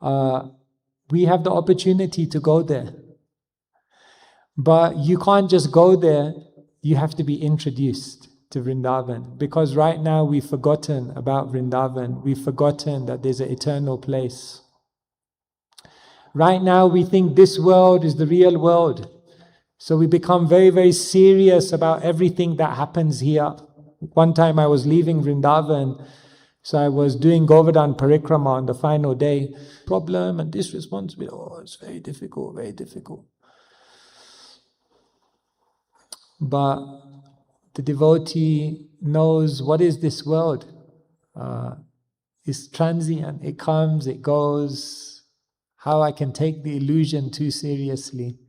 we have the opportunity to go there. But you can't just go there, you have to be introduced to Vrindavan. Because right now we've forgotten about Vrindavan. We've forgotten that there's an eternal place. Right now we think this world is the real world. So we become very, very serious about everything that happens here. One time I was leaving Vrindavan, so I was doing Govardhan Parikrama on the final day. Problem and this responsibility, it's very difficult, very difficult. But the devotee knows what is this world. It's transient, it comes, it goes. How I can take the illusion too seriously.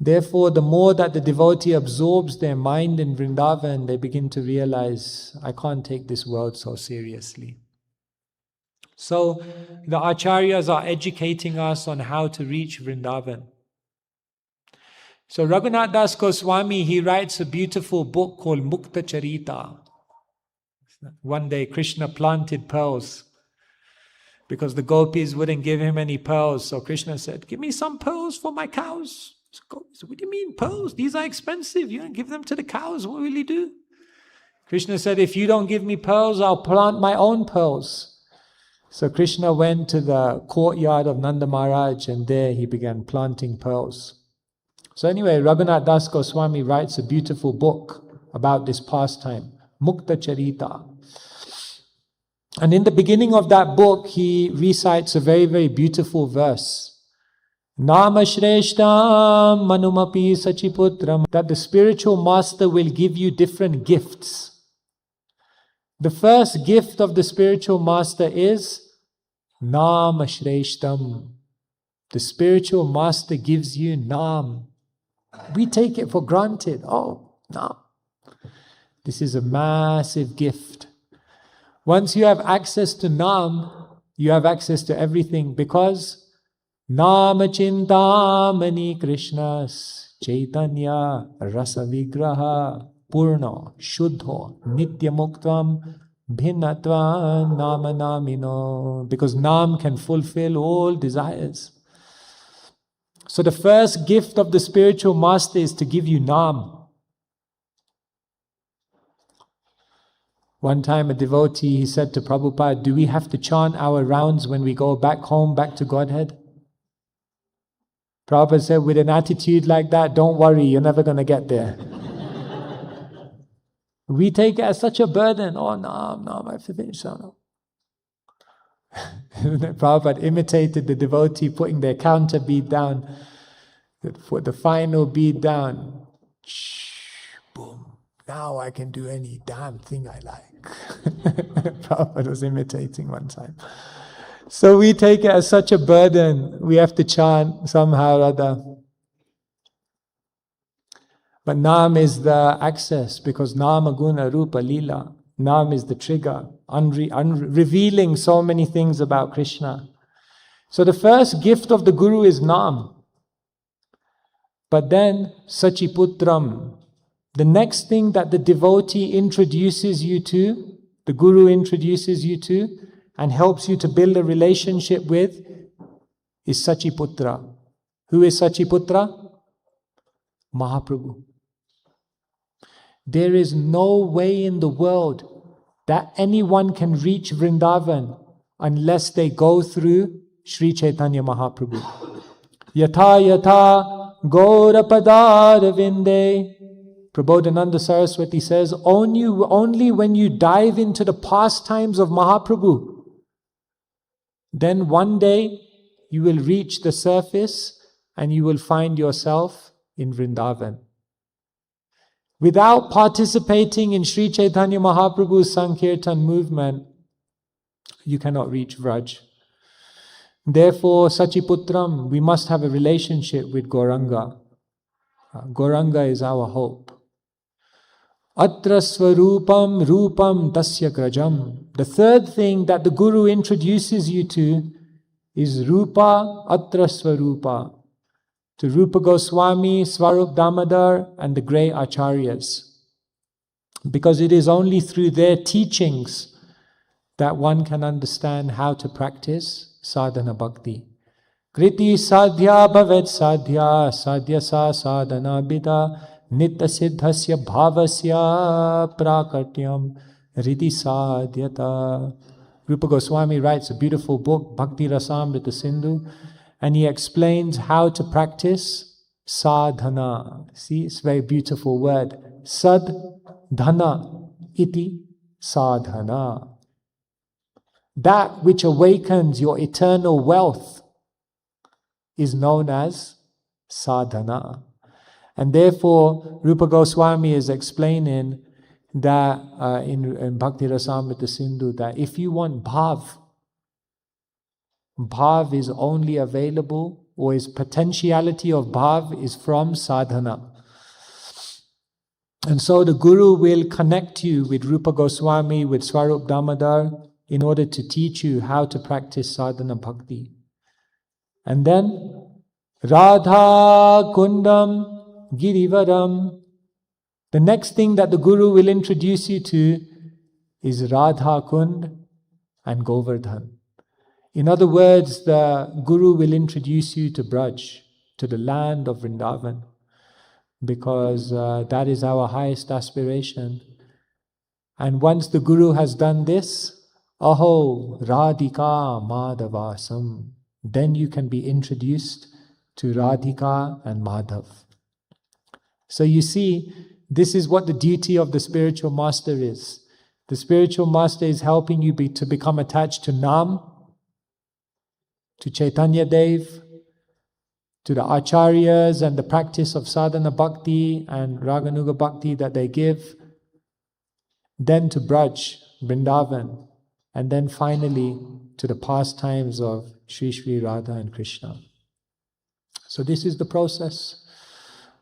Therefore, the more that the devotee absorbs their mind in Vrindavan, they begin to realize, I can't take this world so seriously. So, the acharyas are educating us on how to reach Vrindavan. So, Raghunath Das Goswami, he writes a beautiful book called Mukta Charita. One day, Krishna planted pearls because the gopis wouldn't give him any pearls. So, Krishna said, give me some pearls for my cows. So what do you mean pearls? These are expensive. You don't give them to the cows. What will you do? Krishna said, if you don't give me pearls, I'll plant my own pearls. So Krishna went to the courtyard of Nanda Maharaj and there he began planting pearls. So anyway, Raghunath Das Goswami writes a beautiful book about this pastime, Mukta Charita. And in the beginning of that book, he recites a very, very beautiful verse. Nama Shreshtam Manumapi Sachiputram, that the spiritual master will give you different gifts. The first gift of the spiritual master is Nama Shreshtam. The spiritual master gives you Nam. We take it for granted. Oh, Nam. This is a massive gift. Once you have access to Nam, you have access to everything, because Nama Chintamani Krishnas Chaitanya Rasa Vigraha Purno Shuddho Nitya Muktvam Bhinnatva Nama Namino. Because Nam can fulfill all desires. So the first gift of the spiritual master is to give you Nam. One time a devotee, he said to Prabhupada, do we have to chant our rounds when we go back home, back to Godhead? Prabhupada said, with an attitude like that, don't worry, you're never going to get there. We take it as such a burden. Oh, no, I have to finish. No. Prabhupada imitated the devotee putting their counter bead down. For the final bead down, boom, now I can do any damn thing I like. Prabhupada was imitating one time. So we take it as such a burden. We have to chant somehow or other. But Nam is the access, because Nama Guna Rupa Leela. Nam is the trigger, revealing so many things about Krishna. So the first gift of the Guru is Nam. But then Sachiputram. The next thing that the devotee introduces you to, the Guru introduces you to, and helps you to build a relationship with, is Sachiputra. Who is Sachiputra? Mahaprabhu. There is no way in the world that anyone can reach Vrindavan unless they go through Sri Chaitanya Mahaprabhu. Yatha yatha Gaurapadar Vinde. Prabodhananda Saraswati says, only when you dive into the pastimes of Mahaprabhu, then one day you will reach the surface and you will find yourself in Vrindavan. Without participating in Sri Chaitanya Mahaprabhu's Sankirtan movement, you cannot reach Vraj. Therefore, Sachiputram, we must have a relationship with Gauranga. Gauranga is our hope. Atra Swarupam Rupam Tasya Grajam. The third thing that the Guru introduces you to is Rupa Atra Swarupa. To Rupa Goswami, Swarup Damodar and the great Acharyas. Because it is only through their teachings that one can understand how to practice sadhana bhakti. Kriti sadhya bhavet sadhya, sadhya sa sadhana bida, nitya siddhasya bhavasya prakatyam riti sadhyata. Rupa Goswami writes a beautiful book, Bhakti Rasamrita Sindhu, and he explains how to practice sadhana. See, it's a very beautiful word. Sadhana iti sadhana. That which awakens your eternal wealth is known as sadhana. And therefore, Rupa Goswami is explaining that in Bhakti Rasamrita Sindhu, that if you want bhav, bhav is only available, or is potentiality of bhav is from sadhana. And so the Guru will connect you with Rupa Goswami, with Swarup Damodar, in order to teach you how to practice sadhana bhakti. And then Radha Kundam Girivaram. The next thing that the Guru will introduce you to is Radha Kund and Govardhan. In other words, the Guru will introduce you to Braj, to the land of Vrindavan, because that is our highest aspiration. And once the Guru has done this, Aho Radhika Madhavasam, then you can be introduced to Radhika and Madhav. So you see, this is what the duty of the spiritual master is. The spiritual master is helping you to become attached to Nam, to Chaitanya Dev, to the acharyas and the practice of sadhana bhakti and raganuga bhakti that they give, then to Braj, Vrindavan, and then finally to the pastimes of Sri Sri Radha and Krishna. So this is the process.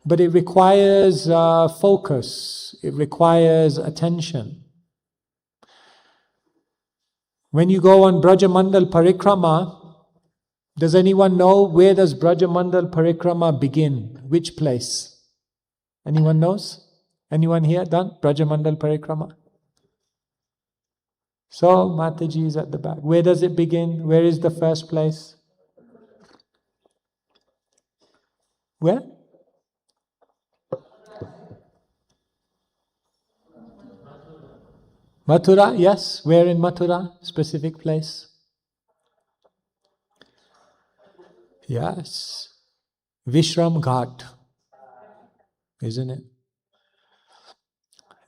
But it requires focus, it requires attention. When you go on Brajamandal Parikrama, does anyone know where does Brajamandal Parikrama begin? Which place? Anyone knows? Anyone here done Brajamandal Parikrama? So, Mataji is at the back. Where does it begin? Where is the first place? Where? Mathura, yes. Where in Mathura? Specific place? Yes. Vishram Ghat. Isn't it?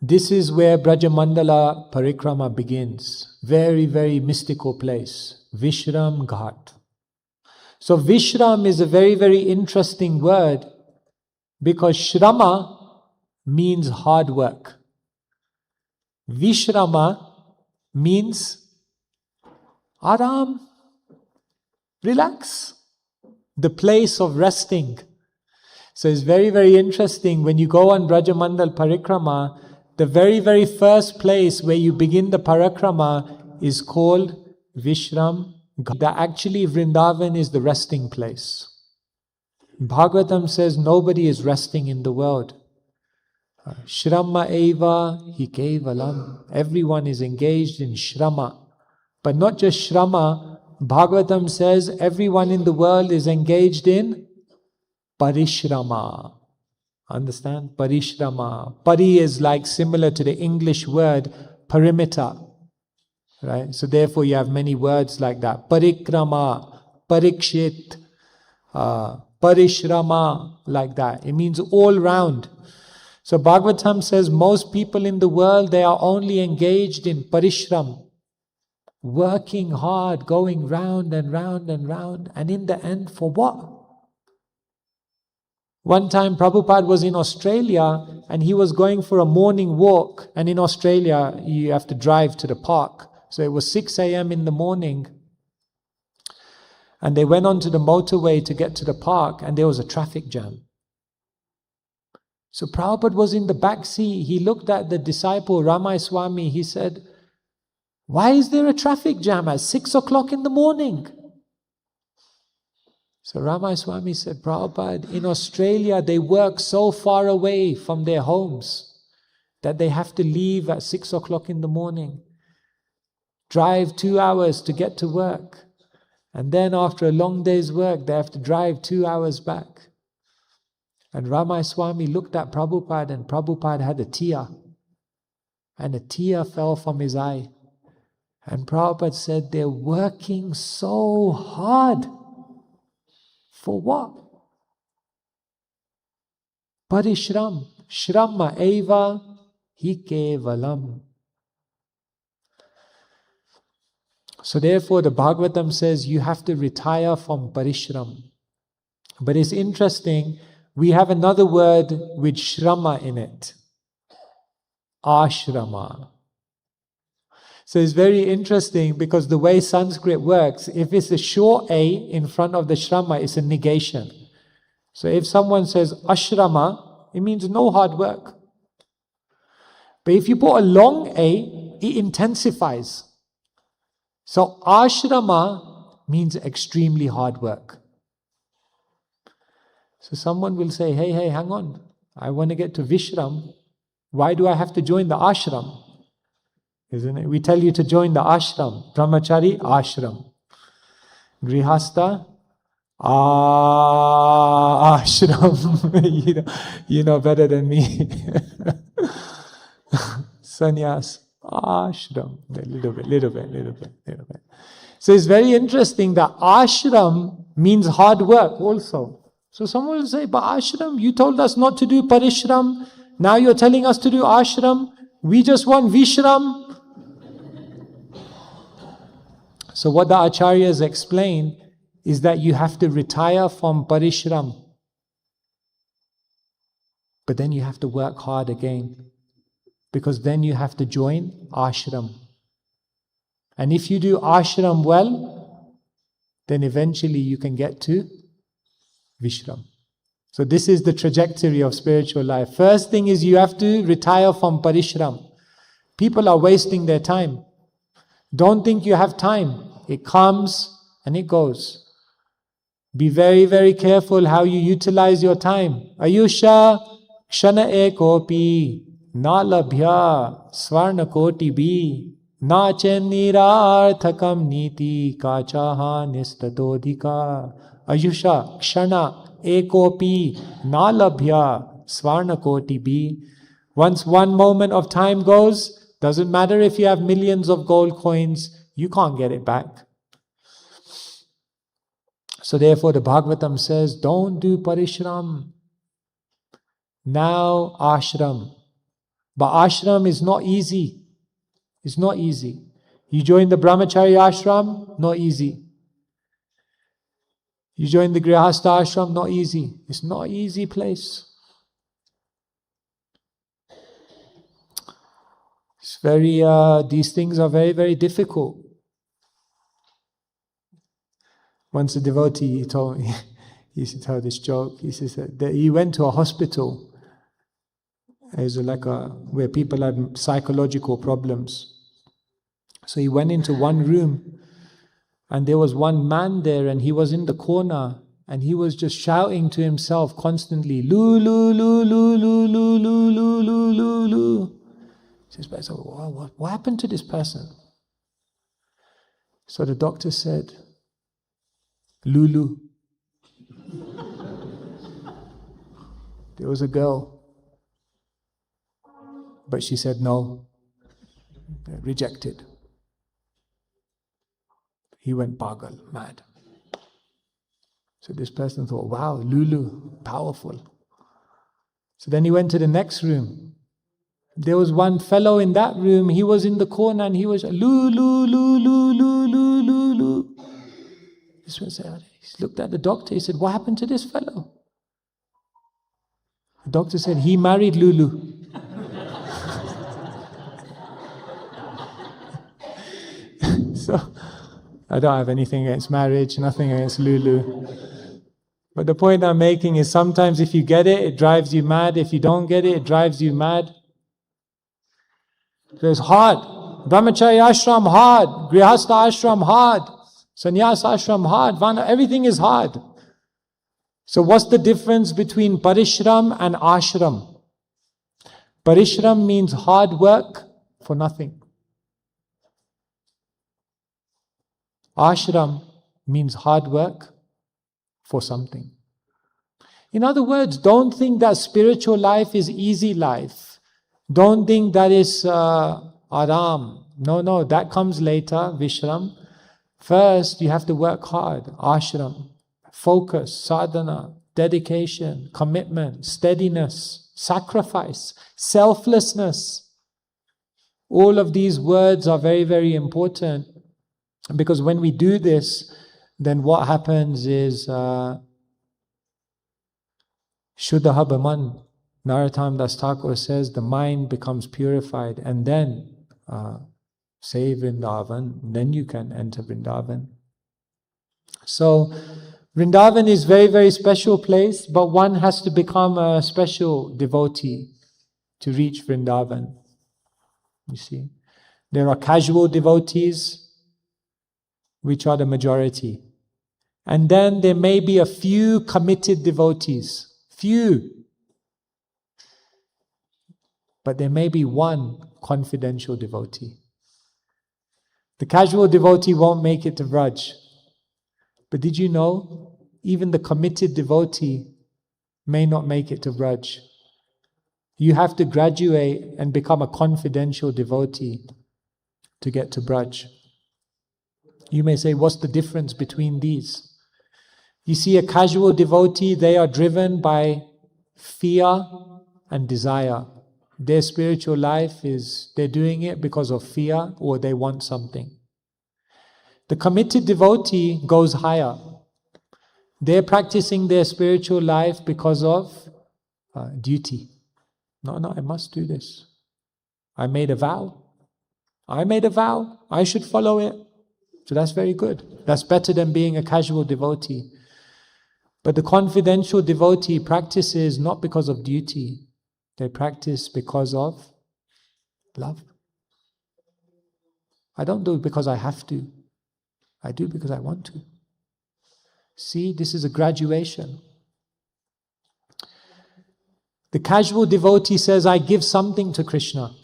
This is where Brajamandala Parikrama begins. Very, very mystical place. Vishram Ghat. So Vishram is a very, very interesting word because Shrama means hard work. Vishrama means Aram, relax, the place of resting. So it's very, very interesting when you go on Brajamandal Parikrama, the very, very first place where you begin the Parikrama is called Vishram. That actually Vrindavan is the resting place. Bhagavatam says nobody is resting in the world. Shrama eva hi kevalam. Everyone is engaged in shrama. But not just shrama. Bhagavatam says everyone in the world is engaged in parishrama. Understand? Parishrama. Pari is like similar to the English word perimeter. Right? So therefore you have many words like that. Parikrama, parikshit, parishrama, like that. It means all round. So Bhagavatam says most people in the world, they are only engaged in parishram, working hard, going round and round and round, and in the end, for what? One time Prabhupada was in Australia and he was going for a morning walk, and in Australia you have to drive to the park. So it was 6 a.m. in the morning and they went onto the motorway to get to the park and there was a traffic jam. So Prabhupada was in the back seat. He looked at the disciple Ramai Swami. He said, "Why is there a traffic jam at 6 o'clock in the morning?" So Ramai Swami said, "Prabhupada, in Australia they work so far away from their homes that they have to leave at 6 o'clock in the morning, drive 2 hours to get to work. And then after a long day's work, they have to drive 2 hours back. And Ramai Swami looked at Prabhupada, and Prabhupada had a tear. And a tear fell from his eye. And Prabhupada said, they're working so hard. For what? Parishram. Shrama eva hi kevalam. So therefore the Bhagavatam says you have to retire from parishram. But it's interesting, we have another word with shrama in it. Ashrama. So it's very interesting because the way Sanskrit works, if it's a short A in front of the shrama, it's a negation. So if someone says ashrama, it means no hard work. But if you put a long A, it intensifies. So ashrama means extremely hard work. So someone will say, hey, hang on. I want to get to Vishram. Why do I have to join the ashram? Isn't it? We tell you to join the ashram. Brahmachari, ashram. Grihastha, ashram. you know better than me. Sannyas, ashram. A little bit. So it's very interesting that ashram means hard work also. So someone will say, but ashram, you told us not to do parishram. Now you're telling us to do ashram. We just want vishram. So what the acharyas explain is that you have to retire from parishram. But then you have to work hard again. Because then you have to join ashram. And if you do ashram well, then eventually you can get to Vishram. So this is the trajectory of spiritual life. First thing is you have to retire from parishram. People are wasting their time. Don't think you have time. It comes and it goes. Be very, very careful how you utilize your time. Ayusha kshana ekopi na labhya svarna koti bi na chenirarthakam niti kachaha nistatodhika. Ayusha kshana ekopi na labhya svarna koti bi. Once one moment of time goes, doesn't matter if you have millions of gold coins, you can't get it back. So therefore the Bhagavatam says, don't do parishram. Now ashram. But ashram is not easy. It's not easy. You join the brahmachari ashram, not easy. You join the grihastha ashram, not easy. It's not an easy place. It's very, these things are very, very difficult. Once a devotee, he told me, he used to tell this joke. He says that he went to a hospital. It was where people had psychological problems. So he went into one room, and there was one man there, and he was in the corner, and he was just shouting to himself constantly, "Lu lu lu lu lu lu lu lu lu lu lu." He says, "So what happened to this person?" So the doctor said, "Lulu." There was a girl, but she said no, rejected. He went pagal, mad. So this person thought, wow, Lulu, powerful. So then he went to the next room. There was one fellow in that room, he was in the corner and he was Lulu, Lulu, Lulu, Lulu. This one said, he looked at the doctor, he said, what happened to this fellow? The doctor said, he married Lulu. So, I don't have anything against marriage, nothing against Lulu. But the point I'm making is sometimes if you get it, it drives you mad. If you don't get it, it drives you mad. So it's hard. Brahmacharya ashram hard. Grihastha ashram hard. Sannyas ashram hard. Vana, everything is hard. So what's the difference between parishram and ashram? Parishram means hard work for nothing. Ashram means hard work for something. In other words, don't think that spiritual life is easy life. Don't think that is aram. No, that comes later, Vishram. First, you have to work hard. Ashram, focus, sadhana, dedication, commitment, steadiness, sacrifice, selflessness. All of these words are very, very important, because when we do this, then what happens is Shuddha Bhaman. Narottam Das Thakur says the mind becomes purified, and then say Vrindavan, then you can enter Vrindavan. So Vrindavan is very, very special place, but one has to become a special devotee to reach Vrindavan. You see, there are casual devotees, which are the majority. And then there may be a few committed devotees. Few. But there may be one confidential devotee. The casual devotee won't make it to Vraj. But did you know, even the committed devotee may not make it to Vraj. You have to graduate and become a confidential devotee to get to Braj. You may say, what's the difference between these? You see, a casual devotee, they are driven by fear and desire. Their spiritual life is, they're doing it because of fear or they want something. The committed devotee goes higher. They're practicing their spiritual life because of duty. No, I must do this. I made a vow. I should follow it. So that's very good. That's better than being a casual devotee. But the confidential devotee practices not because of duty. They practice because of love. I don't do it because I have to. I do it because I want to. See, this is a graduation. The casual devotee says, I give something to Krishna.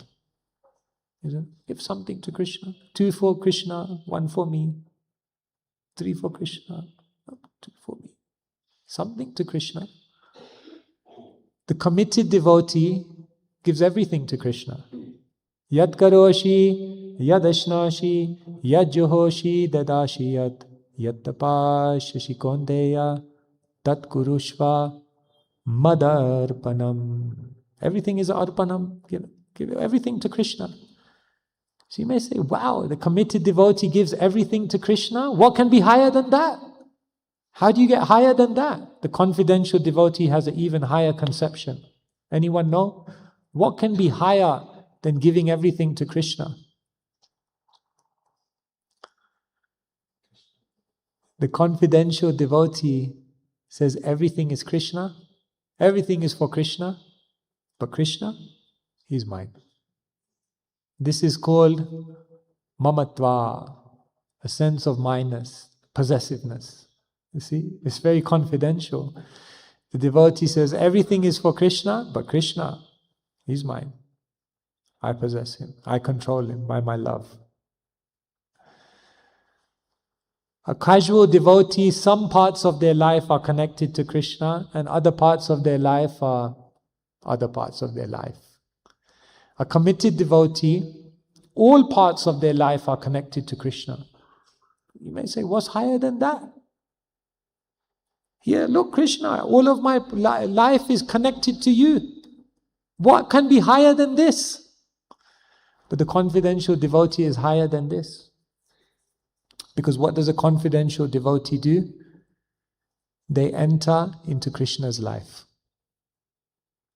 Give something to Krishna. 2 for Krishna, 1 for me. 3 for Krishna, 2 for me. Something to Krishna. The committed devotee gives everything to Krishna. Yat karoshi, yad ashnashi, yad johoshi, dadashi yat tapashashi kondeya, tat kurushva, madarpanam. Everything is arpanam. Give everything to Krishna. So you may say, wow, the committed devotee gives everything to Krishna. What can be higher than that? How do you get higher than that? The confidential devotee has an even higher conception. Anyone know? What can be higher than giving everything to Krishna? The confidential devotee says everything is Krishna, everything is for Krishna, but Krishna, He's mine. This is called mamatva, a sense of mineness, possessiveness. You see, it's very confidential. The devotee says everything is for Krishna, but Krishna, He's mine. I possess Him. I control Him by my love. A casual devotee, some parts of their life are connected to Krishna and other parts of their life are other parts of their life. A committed devotee, all parts of their life are connected to Krishna. You may say, what's higher than that? Here, look, Krishna, all of my life is connected to you. What can be higher than this? But the confidential devotee is higher than this. Because what does a confidential devotee do? They enter into Krishna's life.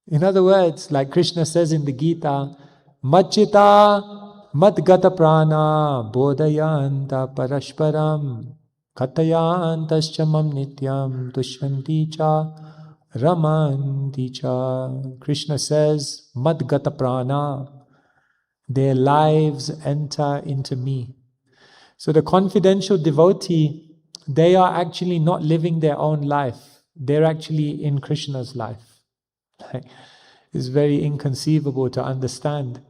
In other words, like Krishna says in the Gita, Machita madgata prana bodhayanta parashparam katayantascha mam nityam tushyanti cha ramanti cha. Krishna says, madgata prana, their lives enter into me. So the confidential devotee, they are actually not living their own life. They're actually in Krishna's life. It's very inconceivable to understand.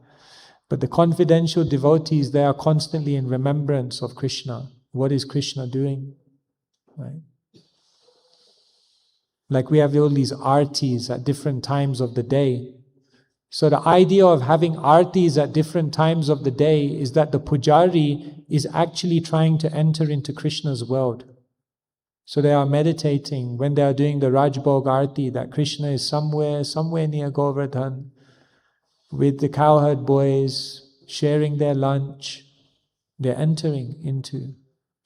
But the confidential devotees, they are constantly in remembrance of Krishna. What is Krishna doing? right? Like we have all these artis at different times of the day. So the idea of having artis at different times of the day is that the pujari is actually trying to enter into Krishna's world. So they are meditating when they are doing the Rajbhog Arti, that Krishna is somewhere near Govardhan with the cowherd boys sharing their lunch. They're entering into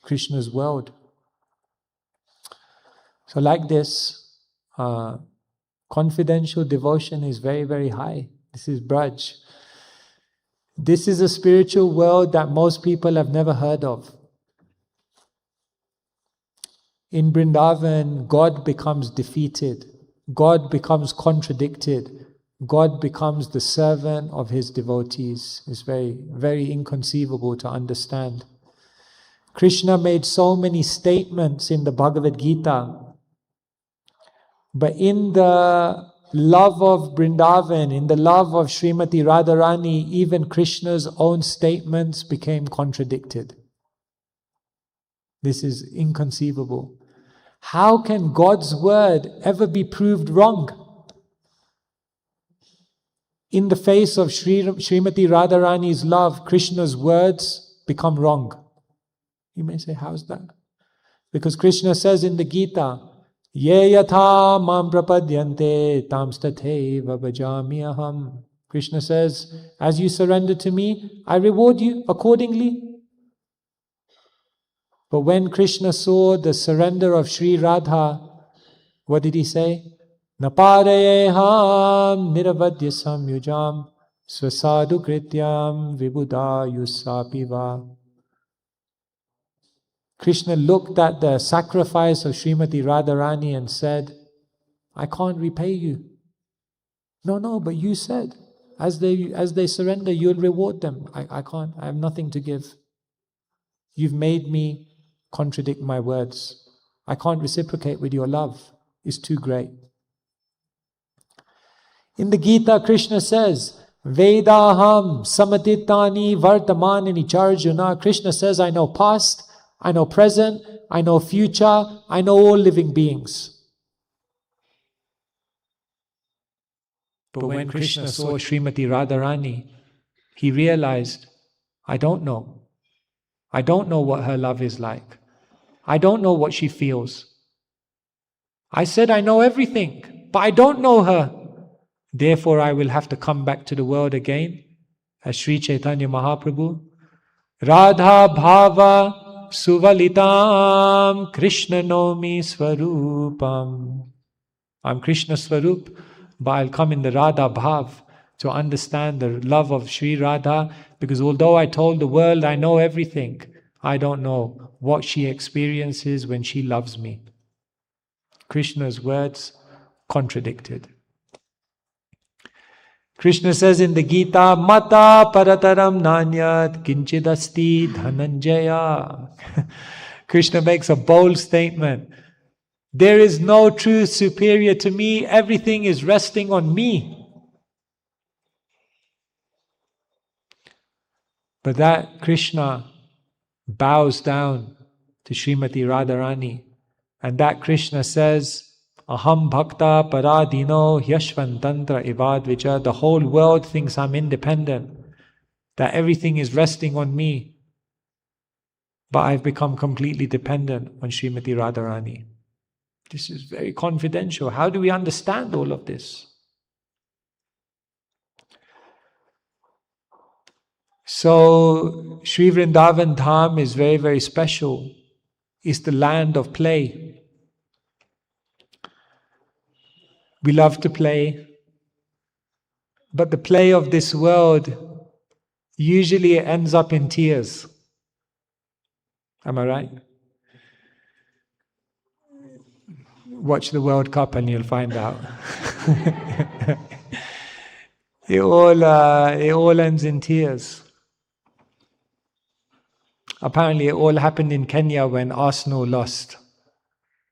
Krishna's world. So like this, confidential devotion is very, very high. This is Braj. This is a spiritual world that most people have never heard of. In Vrindavan, God becomes defeated. God becomes contradicted. God becomes the servant of His devotees. It's very, very inconceivable to understand. Krishna made so many statements in the Bhagavad Gita, but in the love of Vrindavan, in the love of Srimati Radharani, even Krishna's own statements became contradicted. This is inconceivable. How can God's word ever be proved wrong? In the face of Srimati Radharani's love, Krishna's words become wrong. You may say, how's that? Because Krishna says in the Gita, Ye yatha mam prapadyante tamstateva bhajami aham. Krishna says, as you surrender to me, I reward you accordingly. But when Krishna saw the surrender of Sri Radha, what did he say? Naparayeham niravadya samyujam swasadu krityam vibuddha yusapiva. Krishna looked at the sacrifice of Srimati Radharani and said, I can't repay you. No, but you said, as they surrender, you'll reward them. I can't, I have nothing to give. You've made me contradict my words. I can't reciprocate with your love. It's too great. In the Gita, Krishna says, Vedaham samatitani vartamanini charjuna. Krishna says, I know past, I know present, I know future, I know all living beings. But when Krishna saw Srimati Radharani, he realized, I don't know. I don't know what her love is like. I don't know what she feels. I said I know everything, but I don't know her. Therefore I will have to come back to the world again as Sri Chaitanya Mahaprabhu. Radha Bhava Suvalitam Krishna Nomi Swarupam. I'm Krishna Swarup, but I'll come in the Radha Bhav to understand the love of Sri Radha, because although I told the world I know everything, I don't know what she experiences when she loves me. Krishna's words contradicted. Krishna says in the Gita, Mata parataram nanyat kinchidasti dhananjaya. Krishna makes a bold statement. There is no truth superior to me. Everything is resting on me. But that Krishna bows down to Srimati Radharani. And that Krishna says, Aham bhakta paradino hyashvantantra ivadvicha. The whole world thinks I'm independent, that everything is resting on me. But I've become completely dependent on Srimati Radharani. This is very confidential. How do we understand all of this? So, Sri Vrindavan Dham is very, very special. It's the land of play. We love to play, but the play of this world usually ends up in tears. Am I right? Watch the World Cup and you'll find out. It all ends in tears. Apparently it all happened in Kenya when Arsenal lost.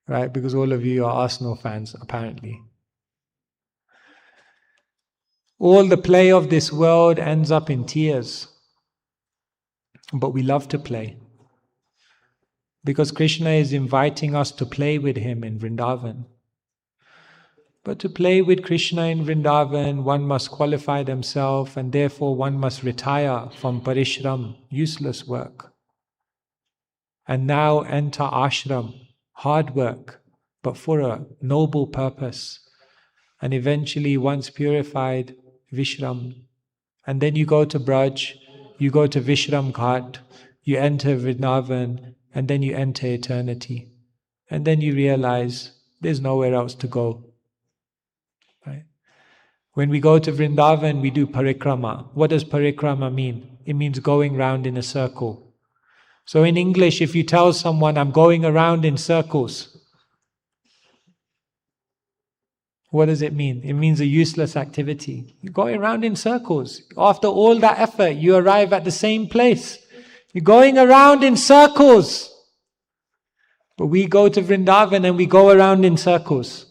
Right? Because all of you are Arsenal fans, apparently. All the play of this world ends up in tears. But we love to play. because Krishna is inviting us to play with him in Vrindavan. But to play with Krishna in Vrindavan, one must qualify themselves, and therefore one must retire from parishram, useless work, and now enter ashram, hard work, but for a noble purpose. And eventually, once purified, Vishram. And then you go to Braj, you go to Vishram Ghat, you enter Vrindavan, and then you enter eternity. And then you realize there's nowhere else to go. Right? When we go to Vrindavan, we do parikrama. What does parikrama mean? It means going round in a circle. So in English, if you tell someone, I'm going around in circles, what does it mean? It means a useless activity. You're going around in circles. After all that effort, you arrive at the same place. You're going around in circles. But we go to Vrindavan and we go around in circles.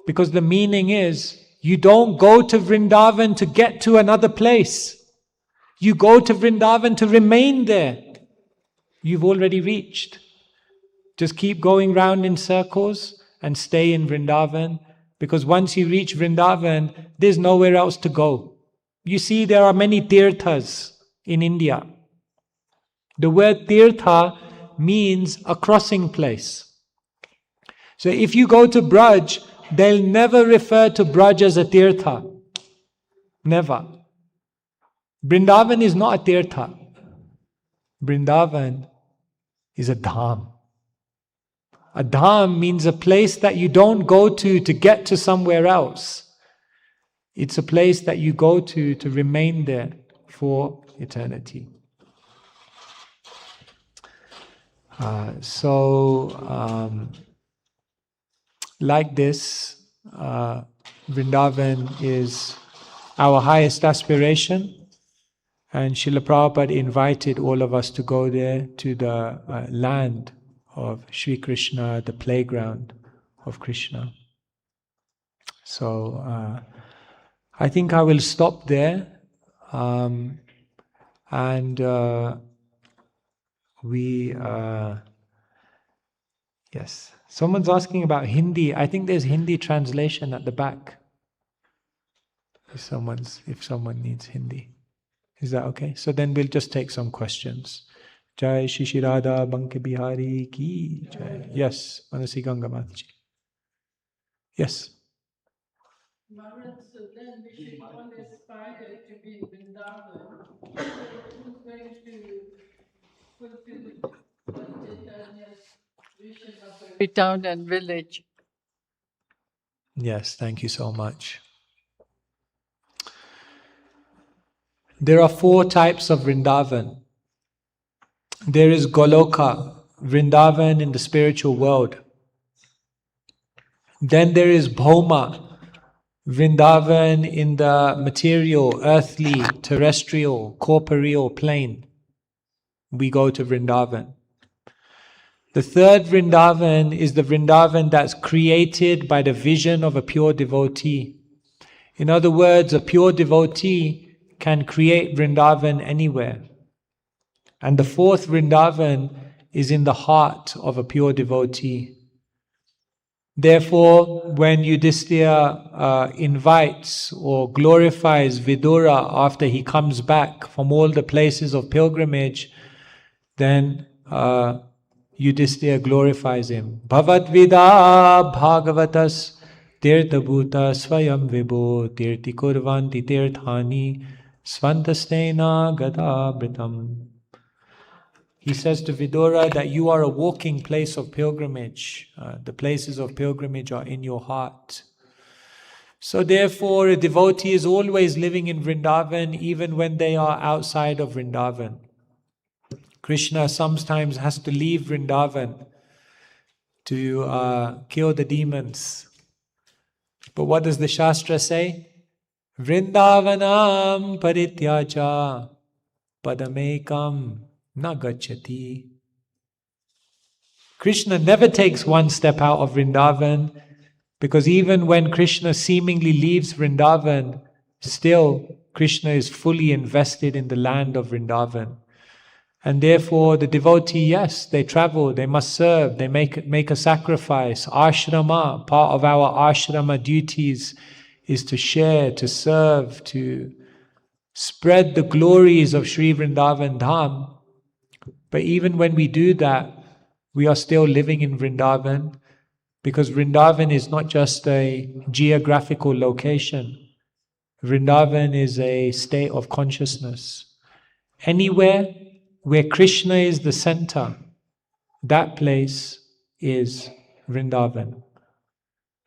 Because the meaning is, you don't go to Vrindavan to get to another place. You go to Vrindavan to remain there. You've already reached. Just keep going round in circles and stay in Vrindavan. Because once you reach Vrindavan, there's nowhere else to go. You see, there are many tirthas in India. The word tirtha means a crossing place. So if you go to Braj, they'll never refer to Braj as a tirtha. Never. Vrindavan is not a tirtha. Vrindavan is a dham. A dham means a place that you don't go to get to somewhere else. It's a place that you go to remain there for eternity. Like this, Vrindavan is our highest aspiration, and Srila Prabhupada invited all of us to go there, to the land of Sri Krishna, the playground of Krishna. So I think I will stop there, yes. Someone's asking about Hindi. I think there's Hindi translation at the back. If someone needs Hindi. Is that okay? So then we'll just take some questions. Jai Shri Radha Banke Bihari Ki Jai. Yes, Manasi Ganga Mataji. Yes. Maharaj, so then we should all aspire to be in Vrindavan. So who's going to fulfill Chaitanya's vision of every town and village? Yes, thank you so much. There are 4 types of Vrindavan. There is Goloka, Vrindavan in the spiritual world. Then there is Bhoma, Vrindavan in the material, earthly, terrestrial, corporeal plane. We go to Vrindavan. The third Vrindavan is the Vrindavan that's created by the vision of a pure devotee. In other words, a pure devotee can create Vrindavan anywhere. And the fourth Vrindavan is in the heart of a pure devotee. Therefore, when Yudhishthira invites or glorifies Vidura after he comes back from all the places of pilgrimage, then Yudhishthira glorifies him. Bhavat vida bhagavatas tirthabhuta swayam vibho tirti kurvanti tirthani svantastena gadabhritam. He says to Vidura that you are a walking place of pilgrimage. The places of pilgrimage are in your heart. So therefore, a devotee is always living in Vrindavan even when they are outside of Vrindavan. Krishna sometimes has to leave Vrindavan to kill the demons. But what does the Shastra say? Vrindavanam parityaja padamekam nagachati. Krishna never takes one step out of Vrindavan, because even when Krishna seemingly leaves Vrindavan, still Krishna is fully invested in the land of Vrindavan. And therefore the devotee, yes, they travel, they must serve, they make a sacrifice. Ashrama, part of our ashrama duties is to share, to serve, to spread the glories of Sri Vrindavan Dham. But even when we do that, we are still living in Vrindavan, because Vrindavan is not just a geographical location. Vrindavan is a state of consciousness. Anywhere where Krishna is the center, that place is Vrindavan.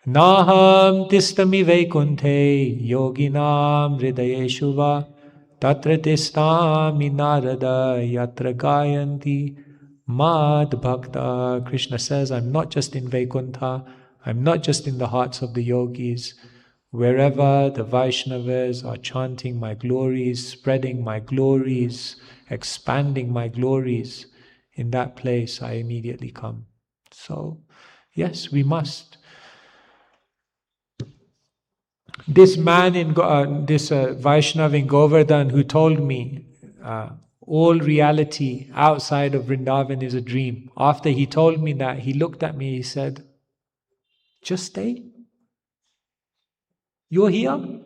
Naham tistami vaikunte yoginam hridayeshu va tatra tistami narada yatra gayanti mad bhakta. Krishna says, I'm not just in Vaikuntha, I'm not just in the hearts of the yogis. Wherever the Vaishnavas are chanting my glories, spreading my glories, expanding my glories, in that place I immediately come. So, yes, we must. This man in Vaishnav in Govardhan who told me all reality outside of Vrindavan is a dream. After he told me that, he looked at me, he said, just stay. You're here? He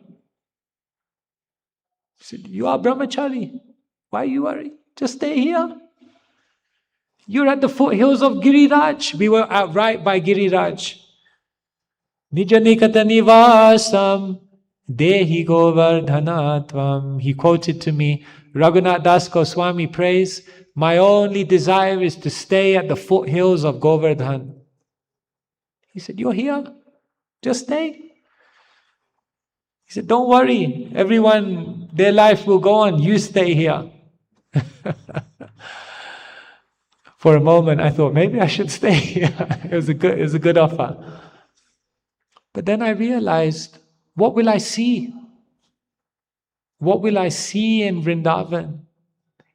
said, you are brahmachari. Why are you worried? Just stay here. You're at the foothills of Giriraj. We were out right by Giriraj. Nija nikata nivasam dehi govardhanatvam. He quoted to me, Raghunath Das Goswami prays, my only desire is to stay at the foothills of Govardhan. He said, you're here? Just stay. He said, don't worry, everyone, their life will go on, you stay here. For a moment I thought, maybe I should stay here. It was a good offer. But then I realized, what will I see? What will I see in Vrindavan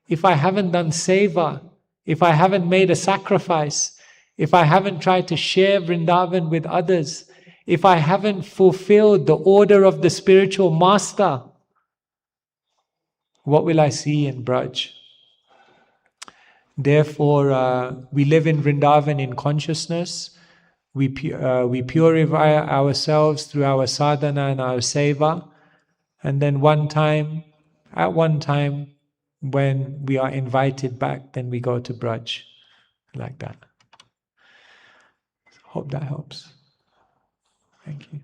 if I haven't done seva, if I haven't made a sacrifice, if I haven't tried to share Vrindavan with others, if I haven't fulfilled the order of the spiritual master? What will I see in Braj? Therefore, we live in Vrindavan in consciousness. We purify ourselves through our sadhana and our seva. And then at one time, when we are invited back, then we go to Braj, like that. Hope that helps. Thank you.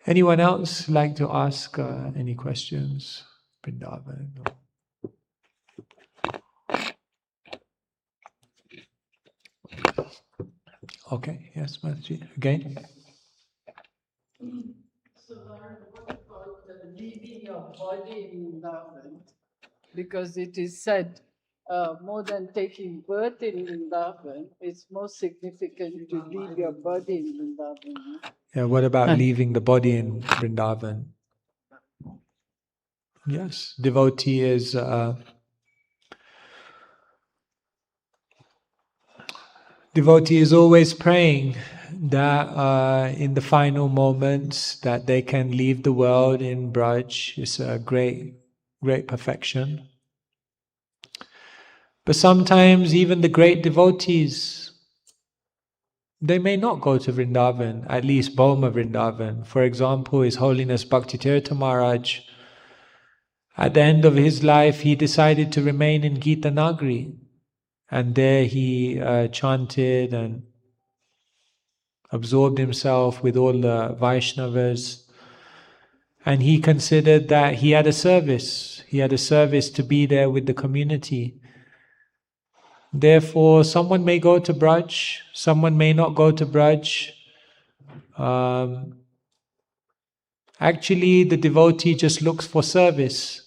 Anyone else like to ask any questions? Vrindavan. Okay, yes, Mataji. Again? So, what about leaving your body in Vrindavan? Because it is said, more than taking birth in Vrindavan, it's more significant to leave your body in Vrindavan. Yeah, what about leaving the body in Vrindavan? Yes, devotee is always praying that in the final moments that they can leave the world in Braj. It's a great perfection. But sometimes even the great devotees, they may not go to Vrindavan, at least Bhoma Vrindavan. For example, His Holiness Bhaktitirtha Maharaj, at the end of his life, he decided to remain in Gita Nagari. And there he chanted and absorbed himself with all the Vaishnavas. And he considered that he had a service. He had a service to be there with the community. Therefore, someone may go to Braj, someone may not go to Braj. Actually, the devotee just looks for service.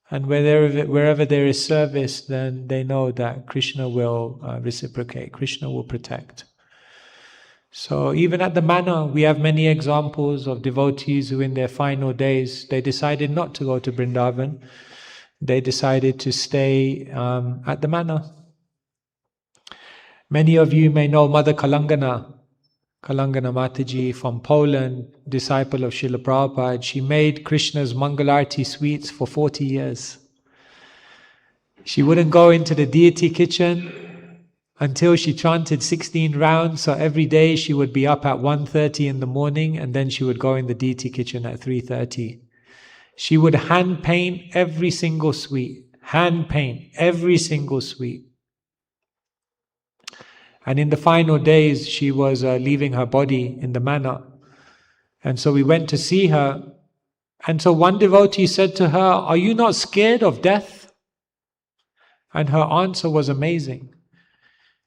And wherever there is service, then they know that Krishna will reciprocate, Krishna will protect. So even at the manor, we have many examples of devotees who in their final days, they decided not to go to Vrindavan. They decided to stay at the manor. Many of you may know Mother Kalangana Mataji from Poland, disciple of Srila Prabhupada. She made Krishna's Mangalarti sweets for 40 years. She wouldn't go into the deity kitchen until she chanted 16 rounds. So every day she would be up at 1:30 in the morning, and then she would go in the deity kitchen at 3:30. She would hand paint every single sweet. Hand paint every single sweet. And in the final days, she was leaving her body in the manna. And so we went to see her. And so one devotee said to her, "Are you not scared of death?" And her answer was amazing.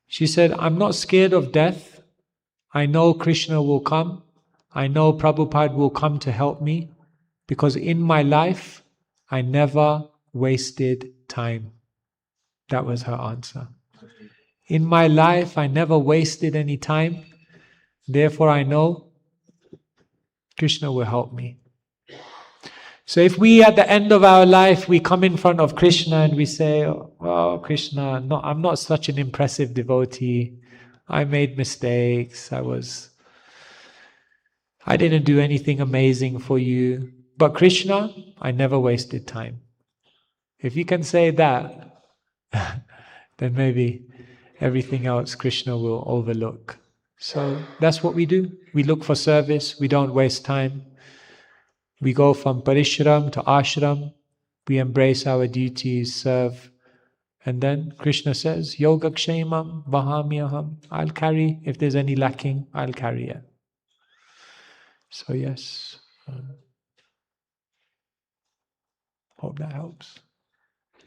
She said, "I'm not scared of death. I know Krishna will come. I know Prabhupada will come to help me. Because in my life, I never wasted time." That was her answer. In my life, I never wasted any time. Therefore, I know Krishna will help me. So if we, at the end of our life, we come in front of Krishna and we say, "Oh, Krishna, no, I'm not such an impressive devotee. I made mistakes. I didn't do anything amazing for you. But Krishna, I never wasted time." If you can say that, then maybe everything else Krishna will overlook. So that's what we do. We look for service. We don't waste time. We go from parishram to ashram. We embrace our duties, serve. And then Krishna says, "Yogakshemam vahamyaham." I'll carry, if there's any lacking, I'll carry it. So yes. Hope that helps.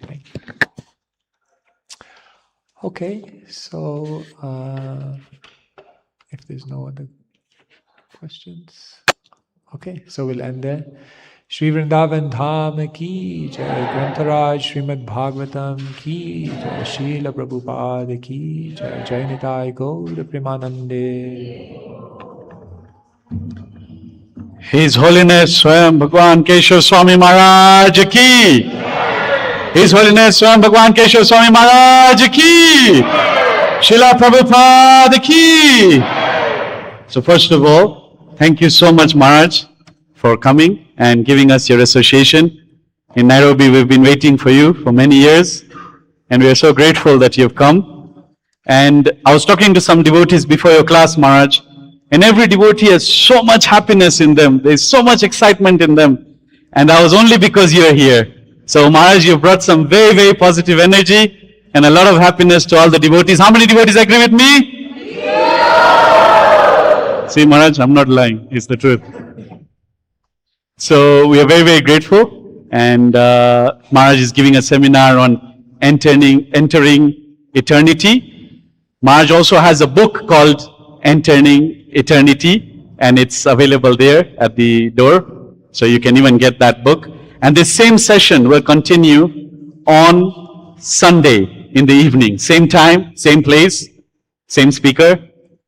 Thank you. Okay, so if there's no other questions, okay, so we'll end there. Shri Vrindavan Dham ki jai, Grantaraj Srimad Bhagavatam ki jai, Srila Prabhupada ki jai, Jai Nitai Gaur Premanande. His Holiness Swami Bhagwan Keshava Swami Maharaj ki. His Holiness Swami Bhagwan Keshava Swami Maharaj ki. Srila Prabhupada ki. So first of all, thank you so much, Maharaj, for coming and giving us your association. In Nairobi, we've been waiting for you for many years, and we are so grateful that you've come. And I was talking to some devotees before your class, Maharaj, and every devotee has so much happiness in them. There's so much excitement in them. And that was only because you're here. So Maharaj, you brought some very, very positive energy and a lot of happiness to all the devotees. How many devotees agree with me? Yeah. See, Maharaj, I'm not lying. It's the truth. So we are very, very grateful. And Maharaj is giving a seminar on entering eternity. Maharaj also has a book called Entering Eternity, and it's available there at the door, so you can even get that book. And this same session will continue on Sunday in the evening, same time, same place, same speaker.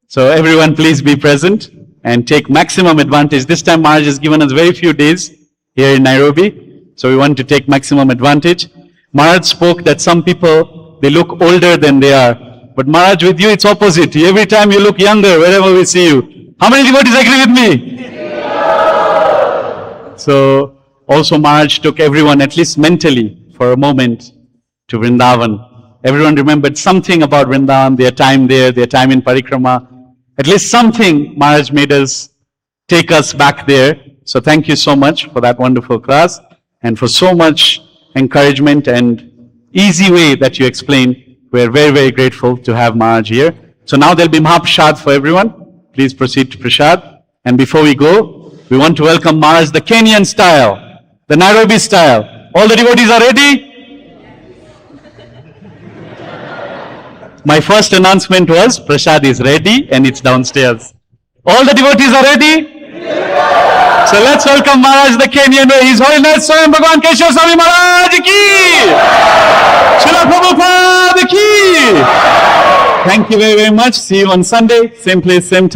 So everyone please be present and take maximum advantage. This time Maharaj has given us very few days here in Nairobi, so we want to take maximum advantage. Maharaj spoke that some people, they look older than they are. But Maharaj, with you, it's opposite. Every time you look younger, wherever we see you. How many devotees agree with me? Yeah. So, also Maharaj took everyone, at least mentally, for a moment to Vrindavan. Everyone remembered something about Vrindavan, their time there, their time in Parikrama. At least something Maharaj made us, take us back there. So thank you so much for that wonderful class and for so much encouragement and easy way that you explained. We're very, very grateful to have Maharaj here. So now there'll be Mahaprasad for everyone. Please proceed to Prasad. And before we go, we want to welcome Maharaj the Kenyan style, the Nairobi style. All the devotees are ready? My first announcement was Prasad is ready and it's downstairs. All the devotees are ready? So let's welcome Maharaj the Kenyan way. His Holiness Swami Bhagwan Keshava Swami Maharaj ki! Srila Prabhupada ki! Thank you very, very much. See you on Sunday, same place, same time.